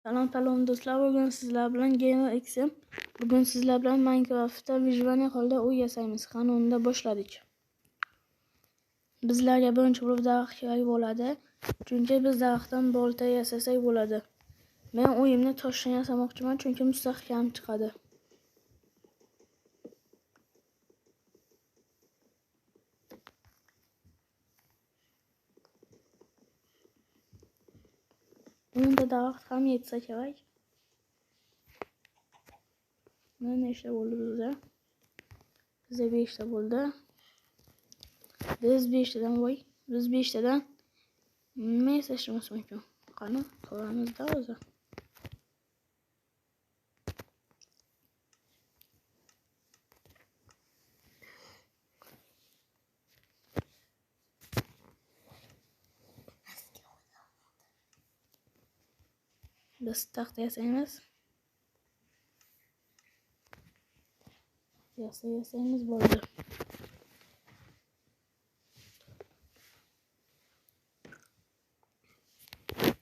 Salom do'stlar, bugun sizlar bilan GamerXM. Bugun sizlar bilan Minecraft'ta Vijvani holda uy yasaymiz. Qanunda boshladik. Bizlarga birinchi bo'lib daraxt kerak bo'ladi. Chunki biz daraxtdan bolta yasasak bo'ladi. Men uyimni toshdan yasamoqchiman, chunki mustahkam chiqadi. Unda daraxt ham yetsa kerak. Mana nechta bo'ldi bizda? Bizda 5 ta bo'ldi. Biz 5 tadan voy. Biz 5 tadan nima yasashimiz mumkin? Qani, ko'ramizda o'zi. Biz taxta yasaymiz. Yasaymiz bo'ldi.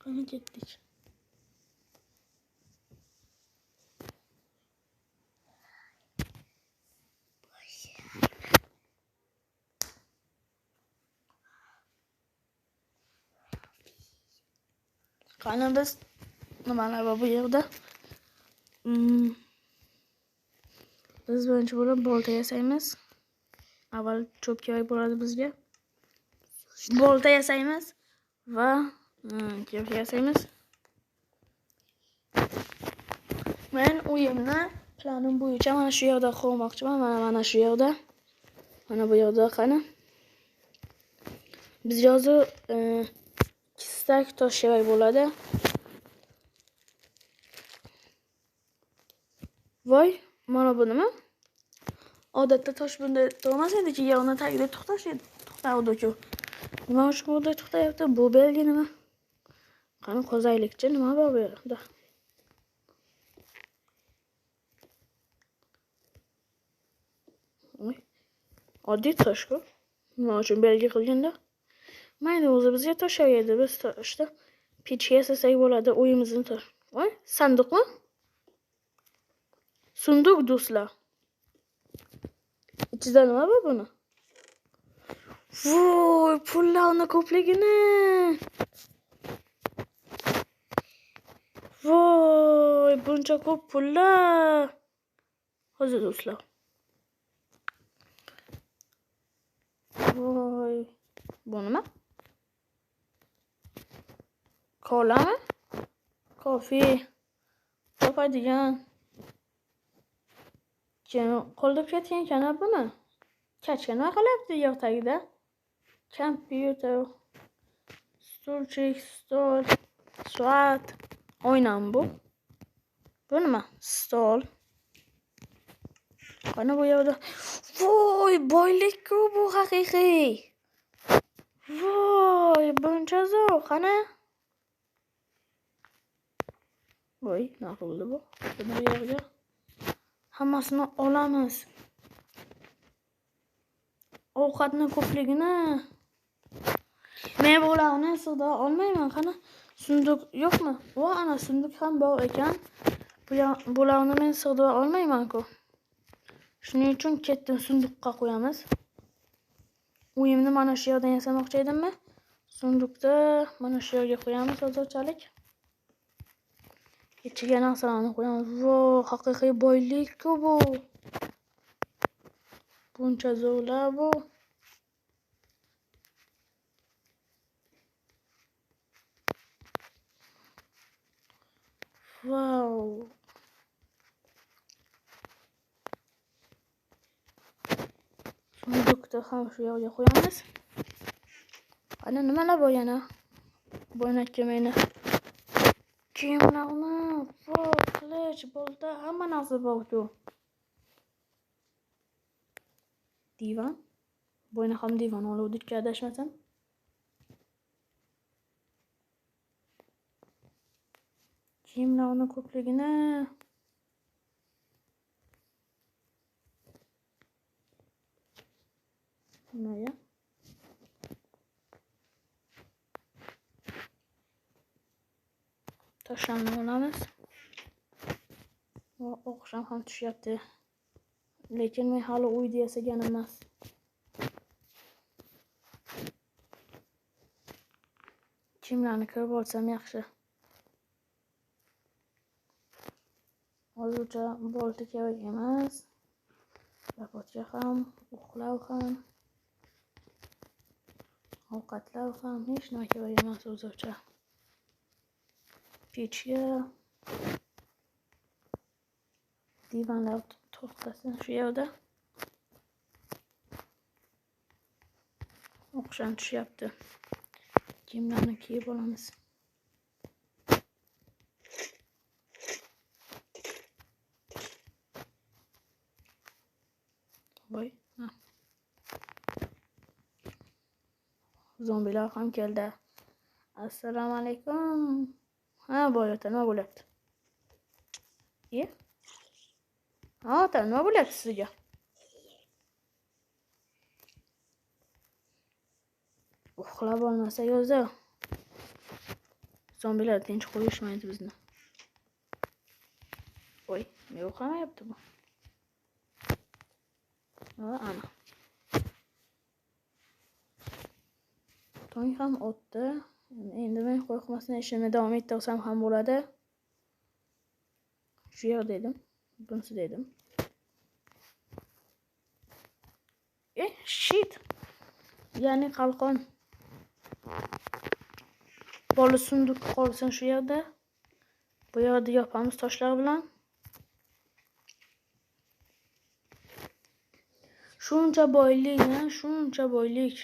Qani ketdik. Qani biz nimalar bor bu yerda? Biz birinchi bo'lib bolta yasaymiz. Avval cho'p kerak bo'ladi bizga. Bolta yasaymiz va cho'p yasaymiz. Men uyimni planim bo'yicha mana shu yerda qurmoqchiman. Mana shu yerda. Mana bu yerda qani. Bizga hozir 2 stak tosh kerak bo'ladi. Voy, mana bu nima? Odatda tosh bunday turmas edi-ki, yerni tagida to'xtardi-ku. Nima uchun bunday to'xtayapti? Bu belgi nima? Qani qozaylikchi nima bor bu yerda? Oddiy tosh-ku. Nima uchun belgi qilganda? Mayli, o'zi bizga tosh edi. Biz toshda pech yasasak bo'ladi, uyimizni tosh. Voy, sanduqmi? Sunduq do'stlar. İçinde nima bor buni? Voy, pullarni ko'pligini. Voy, buncha ko'p pullar. Hozir do'stlar. Voy, bu nima? Kolami? Kofe. Topadigan. Qo'lda ketgan ekan buni. Kachga nima qilyapti yer tagida? Kompyuter, stulchik, stol, soat, oynam bu. Bu nima? Stol. Qani bu yerda? Voy, boylik-ku bu haqiqiy. Voy, buncha zo'r, qani? Voy, nima bo'ldi bu? Nima yerga? Hammasini olamiz. Ovqatni ko'pligini. Men bularni sig'dira olmayman. Qani, sunduq yo'qmi? Va ana sunduq ham bor ekan. Bularni men sig'dira olmayman-ku. Shuning uchun ketdim, sunduqqa qo'yamiz. Uyimni mana shu yerdan yasamoqchi edimmi? Sunduqni mana shu yerga qo'yamiz hozirchalik. İçiga narsalarni qo'yamiz. Vo, haqiqiy boylik-ku bu. Buncha zo'rlar bu. Wow. Sunduqni ham shu yerga qo'yamiz. Ana nimalar bor yana? Bo'ynakka meni. Kiyimlarni, qilich, bolta, hamma narsa bor-ku. Divan. Bo'yna ham divan oluvdik, adashmasam. Kiyimlarni ko'pligini. Nimaga? Toshlarni olamiz. O'qishim ham tushyapti. Lekin men hali uyda yasagan emas. Kimlarni ko'rib olsam yaxshi. Hozircha bolta kerak emas. Lapotga ham, uxlav ham, ovqatlav ham hech nima kerak emas o'zimcha. Pechga divanlar to'xtasin shu yerda. O'qishim tushyapti. Kiyimlarni kiyib olamiz. Voy, zombilar ham keldi. Assalomu alaykum. Ha, boyota nima bo'lyapti? Ha, nima bo'lyapti sizga? Uxlab olmasak o'zi. Zombilar tinch qo'yishmaydi bizni. Voy, nima uxlamayapti bu? Ana. Tong ham o'tdi. Endi men qo'rqmasdan ishimni davom ettirsam ham bo'ladi. Shu yer dedim. Bunisi dedim. Shit. Ya'ni qalqon. Bola sunduq qolsin shu yerda. Bu yerda yopamiz toshlar bilan. Shuncha boylik.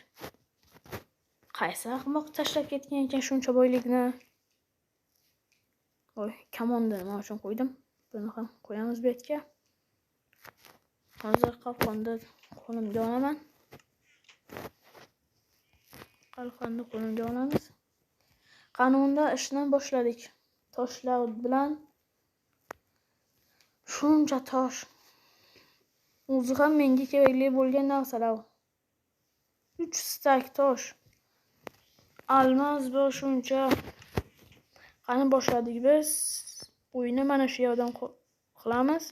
Qaysi ahmoq tashlab ketgan ekan shuncha boylikni? Voy, kamonni nima uchun qo'ydim? Buni ham qo'yamiz bu yerga. Hozir qalqonni qo'limga olaman. Qalqonni qo'limga olamiz. Qanunda ishni boshladik. Toshlar bilan shuncha tosh. O'zi ham menga kerakli bo'lgan narsalar. 3 stak tosh. Almaz bu shuncha. Qani boshladik biz. O'yinni mana shu yerdan qilamiz.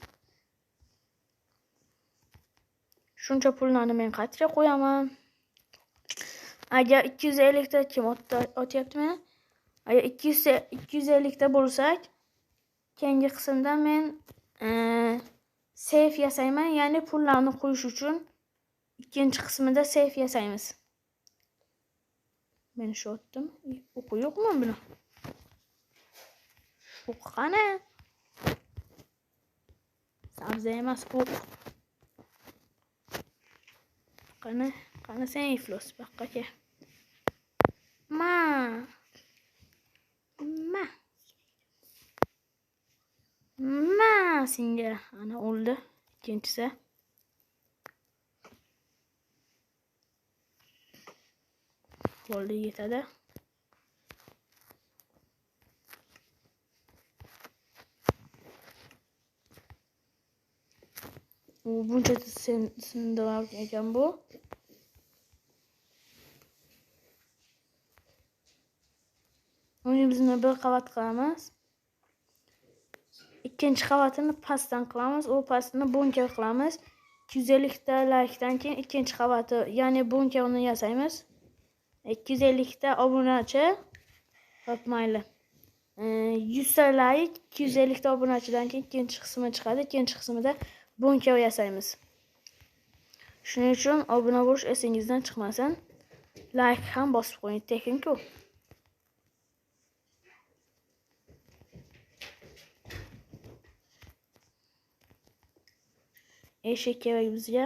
Shuncha pullarni men qayerga qo'yaman? Agar 250 ta kim otyapti meni? Agar 250 ta bo'lsak, keyingi qismda men seyf yasayman, ya'ni pullarni qo'yish uchun ikkinchi qismida seyf yasaymiz. Men shu otdim. O'qi yo'qmi buni? O'q qani? Sabzi emas, o'q. Qani sen iflos baqqaka. Ma senga ana o'ldi ikkinchisi. Bo'ldi, yetadi. U buncha sindirar ekan bu. Uni bizni bir qavat qilamiz. Ikkinchi qavatini pastdan qilamiz. U pastini bunker qilamiz. 250 ta likedan keyin ikkinchi qavati, ya'ni bunkerni yasaymiz. 250 ta obunachi. Hop, mayli. 100 ta like, 250 ta obunachidan keyin ikkinchi qismi chiqadi. Ikkinchi qismida bunker yasaymiz. Shuning uchun obuna bo'lish esingizdan chiqmasin. Like ham bosib qo'ying, tekin-ku. Eshik kerak bizga.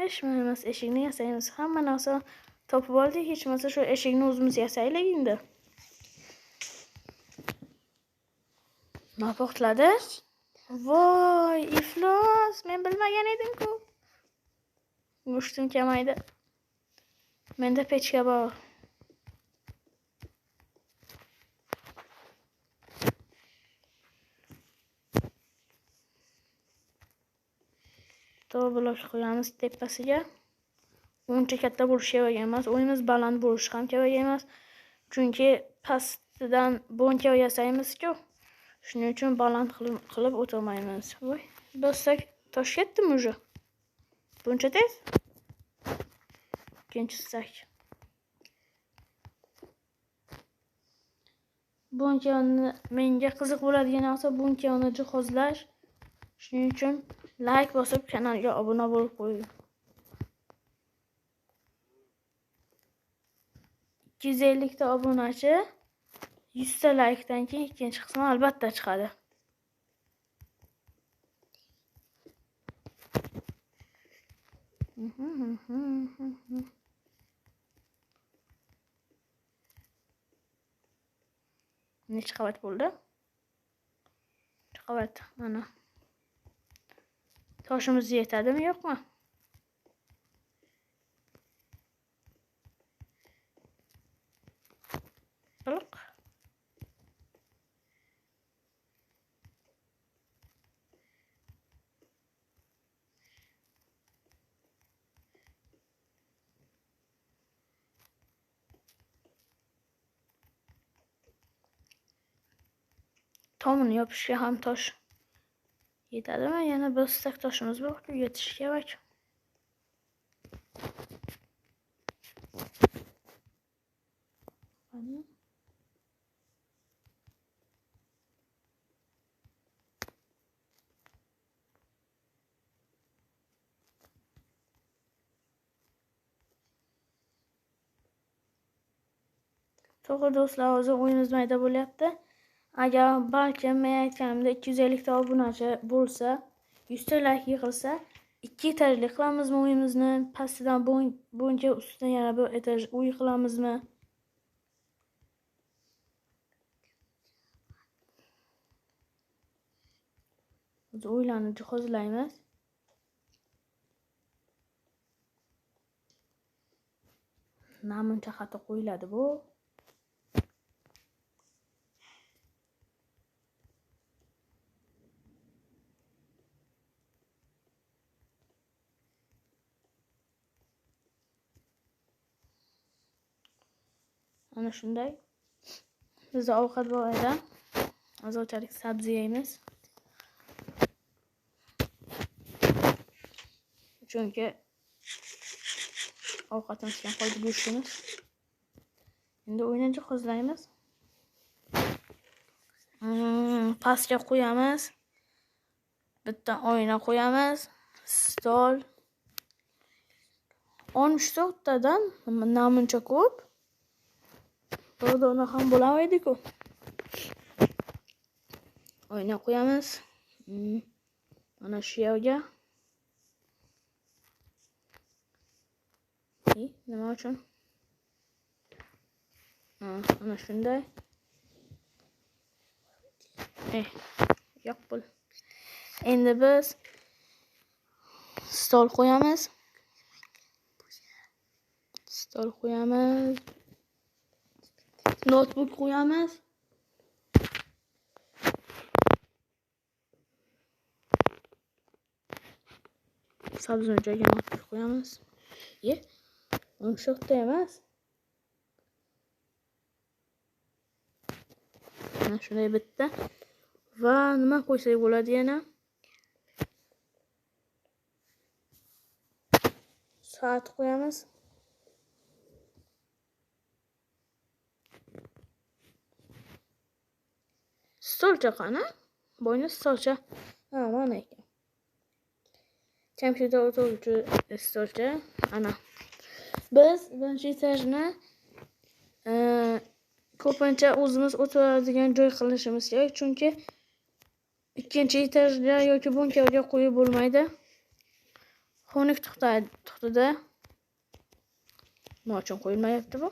Hech emas, eshikni yasaymiz. Hamma narsa topib oldik, hech bo'lmasa shu eshikni o'zimiz yasaylik endi. Nima portladi? Voy, iflos, men bilmagan edim-ku. Go'shtim kamaydi. Menda pechka bor. Blok qo'yamiz tepasiga. Uncha katta bo'lishi kerak emas. O'yimiz baland bo'lishi ham kerak emas. Chunki past ustidan bunka yasaymiz-ku. Shuning uchun baland qilib o'tirmaymiz. Voy, bossak tosh ketdimi уже? Buncha tez? Ikkinchi sak. Bunkani menga qiziq bo'ladigan narsa bunkani jihozlash. Shuning uchun like bosib kanalga obuna bo'lib qo'ying. 250 ta obunachi 100 ta likedan keyin ikkinchi qismi albatta chiqadi. Necha qavat bo'ldi? 3 qavat. Mana. Toshimiz yetadimi, yo'qmi? Biliq. Tomini yopishga ham tosh yetadimi? Yana bir stak toshimiz bor-ku, yetishi kerak. To'g'ri do'stlar, hozir o'yinimiz mayda bo'lyapti. Agar balkim men aytganimda 250 ta obunachi bo'lsa, 100 ta like yig'ilsa, 2 etajli qilamizmi uyimizni? Pastidan bunga ustidan yana bir etaj uy qilamizmi? Biz uylarni jihozlaymiz. Namuncha xato qo'yiladi bu. Ana shunday. Bizda ovqat bor edi. Hozirchalik sabzi yeymiz. Chunki ovqatimiz ham qoldi, go'shtimiz. Endi o'yinni jihozlaymiz. Pastga qo'yamiz. Bitta oyna qo'yamiz. Stol. 14 tadan namuncha ko'p. Dona ham bo'lamaydi-ku. Oyna qo'yamiz. Mana shu yerga. Nima uchun? Ana shunday. Yo'q bo'l. Endi biz stol qo'yamiz. Notebook qo'yamiz. Sabzini joyiga notebook qo'yamiz. 14 ta emas. Mana shunday bitta. Va nima qo'ysak bo'ladi yana? Soat qo'yamiz. Stolcha qani? Bo'yni stolcha. Mana ekan. Kompyuter o'tiruvchi stolcha. Ana. Biz birinchi etajni ko'pincha o'zimiz o'tiradigan joy qilishimiz kerak, chunki ikkinchi etajga yoki bunkerga qo'yib bo'lmaydi. Xunuk to'xtadi. Nima uchun qo'yilmayapti bu?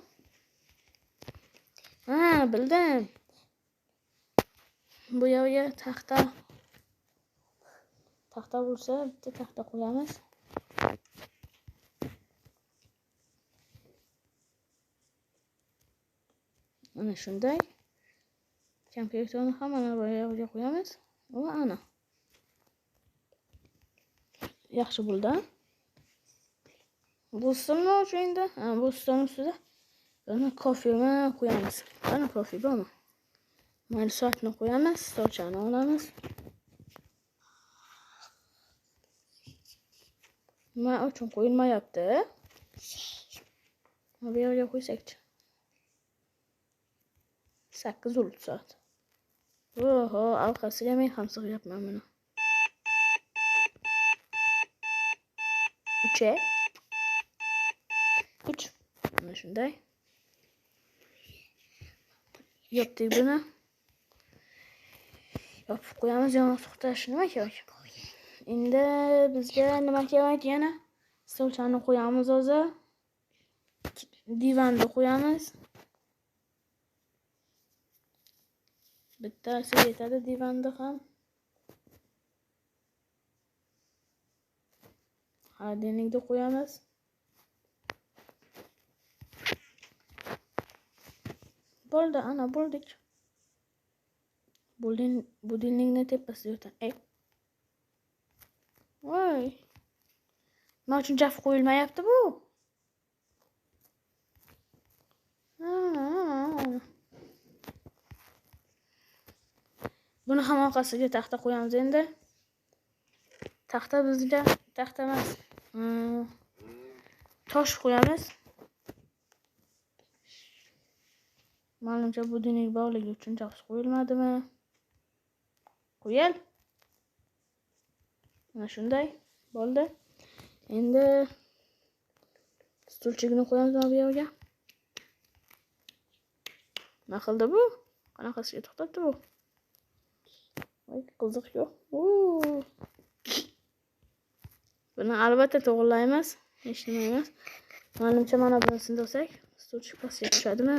Bildim. Bu yerga taxta bo'lsa, bitta taxta qo'yamiz. Ana shunday. Kompyuterni ham mana bu yerga qo'yamiz. Va ana. Yaxshi bo'ldi. Bu stolni uchun endi, bu stolning ustida mana kofeni qo'yamiz. Mana kofe bormi? Mayli, soatni qo'yamiz, stolchani olamiz. Nima uchun qo'yilmayapti? Bu yerga qo'ysakchi. 8:30 soat. Oho, orqasiga men ham sig'yapman buni. 3. Mana shunday. Yopdik buni. Yopib qo'yamiz, yoniq to'xtash nima kerak? Endi bizga nima kerak yana? Stolchani qo'yamiz hozir. Divanni qo'yamiz. Bittasi yetadi divanda ham. Xolodilnikni qo'yamiz. Bo'ldi, ana bo'ldik. Budilnikni tepasida yo'tan. Voy. Nima uchun jaf qo'yilmayapti bu? Buni ham orqasiga taxta qo'yamiz endi. Taxta bizga taxta emas. Tosh qo'yamiz. Menimcha budilnik borligi uchun tosh qo'yilmadimi? Qo'yil. Mana shunday bo'ldi. Endi stulchigini qo'yamiz bu yerga. Nima qildi bu? Qanaqasiga to'xtatdi bu? Voy, qiziq yo'q. Buni albatta to'g'rilaymiz. Hech nima emas. Menimcha mana buni sindirsak, stulchik pastga tushadimi?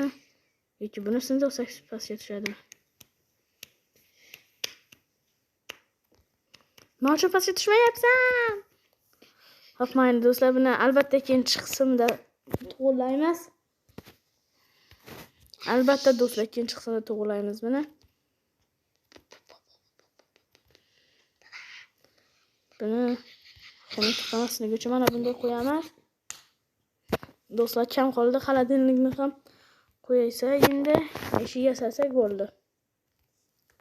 Yoki buni sindirsak pastga tushadimi? Nima uchun pastga tushmayapsan? Xo'p, mayli do'stlar, buni albatta ikkinchi qismda to'g'rilaymiz. Albatta do'stlar, ikkinchi qismda to'g'rilaymiz buni. Buni xunuk chiqmasligi uchun mana bunday qo'yamiz. Do'stlar, kam qoldi. Xolodilnikni ham qo'ysa, endi eshik yasasak bo'ldi.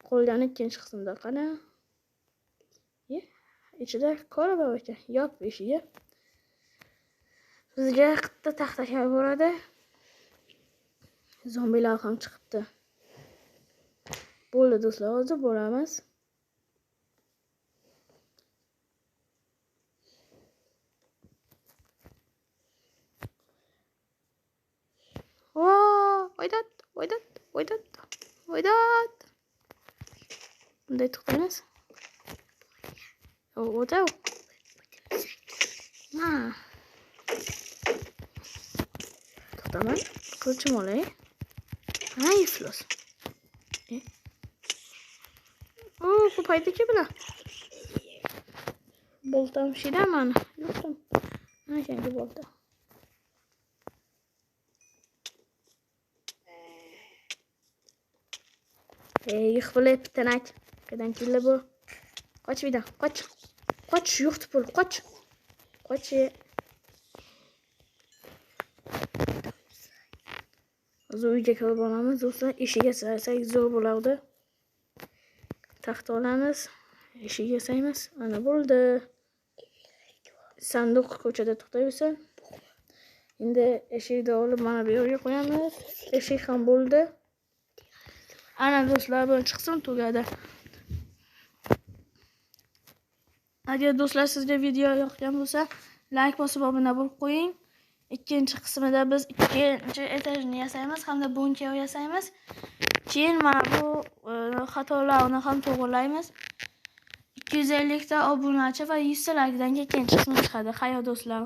Qolgani ikkinchi qismda qani? Ichida ko'ra bor ekan. Yop eshigi. Bizga qitta taxta kerak bo'ladi. Zombilar ham chiqibdi. Bo'ldi do'stlar, hozir boramiz. Oydat. Bunday to'xtaymiz. O'tau. To'xtaman. Qilchim olay. Ay, iflos. Ko'paydiki bular. Boltam shidaman. Yo'qdim. Mana shunday bolta. Yıxbilib tanak. Qaydan keldi bu? Qoch vida, qoch. Qoch, yo'qdi pul, qoch. Qoch. Hozir uyga kirib olamiz, do'stlar. Eshik yasasak zo'r bo'lardi. Taxta olamiz, eshik yasaymiz. Ana bo'ldi. Sanduq ko'chada to'xtayversin. Endi eshikni olib mana bu yerga qo'yamiz. Eshik ham bo'ldi. Ana do'stlar, birinchi qism tugadi. Agar do'stlar sizga video yoqgan bo'lsa, like bosib obuna bo'lib qo'ying. Ikkinchi qismida biz ikkinchi etajni yasaymiz hamda bunker yasaymiz. Keyin mana bu xatolarni ham to'g'rilaymiz. 250 ta obunachi va 100 ta likedan ikkinchi qismi chiqadi. Xayr do'stlar.